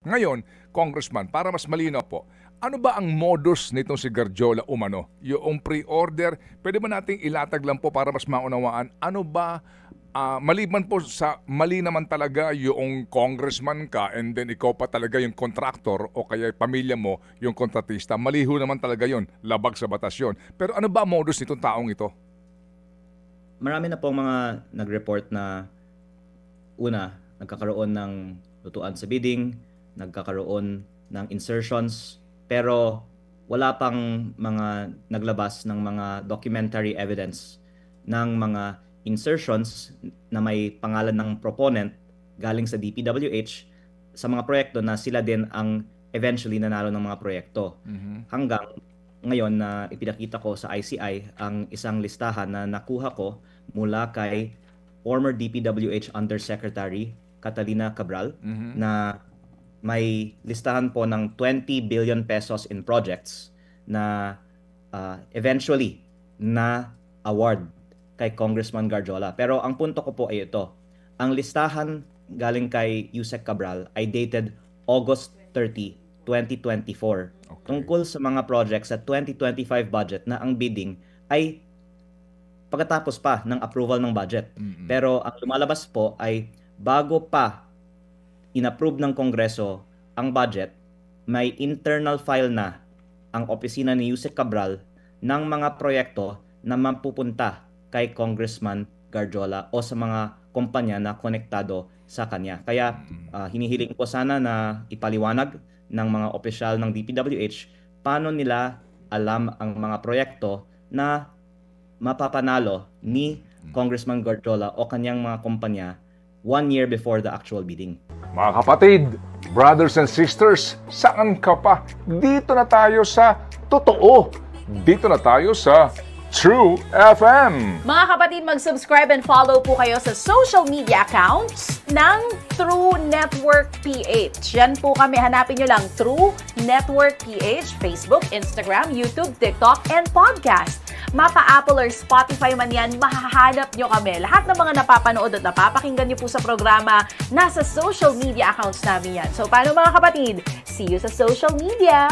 Ngayon, Congressman, para mas malinaw po, ano ba ang modus nitong si Garjola umano? Yung pre-order, pwede ba nating ilatag lang po para mas maunawaan? Ano ba, maliban po sa mali naman talaga yung congressman ka and then ikaw pa talaga yung contractor o kaya pamilya mo yung kontratista, maliho naman talaga yon, labag sa batas yun. Pero ano ba ang modus nitong taong ito? Marami na pong mga nag-report na una, nagkakaroon ng lutuan sa bidding, nagkakaroon ng insertions, pero wala pang mga naglabas ng mga documentary evidence ng mga insertions na may pangalan ng proponent galing sa DPWH sa mga proyekto na sila din ang eventually nanalo ng mga proyekto. Hanggang ngayon na ipinakita ko sa ICI ang isang listahan na nakuha ko mula kay former DPWH Undersecretary Catalina Cabral na may listahan po ng 20 billion pesos in projects na eventually na award kay Congressman Garjola. Pero ang punto ko po ay ito. Ang listahan galing kay Yusek Cabral ay dated August 30, 2024. Okay. Tungkol sa mga projects sa 2025 budget na ang bidding ay pagkatapos pa ng approval ng budget. Pero ang lumalabas po ay bago pa inapprove ng Kongreso ang budget, may internal file na ang opisina ni Yusek Cabral ng mga proyekto na mapupunta kay Congressman Garjola o sa mga kumpanya na konektado sa kanya. Kaya hinihiling ko sana na ipaliwanag ng mga opisyal ng DPWH paano nila alam ang mga proyekto na mapapanalo ni Congressman Garjola o kanyang mga kumpanya 1 year before the actual bidding. Mga kapatid, brothers and sisters, saan ka pa? Dito na tayo sa totoo. Dito na tayo sa True FM. Mga kapatid, mag-subscribe and follow po kayo sa social media accounts ng True Network PH. Yan po kami. Hanapin nyo lang True Network PH, Facebook, Instagram, YouTube, TikTok, and podcast. Mapa Apple or Spotify man yan, mahahanap nyo kami. Lahat ng mga napapanood at napapakinggan nyo po sa programa, nasa social media accounts namin yan. So, paano mga kapatid? See you sa social media!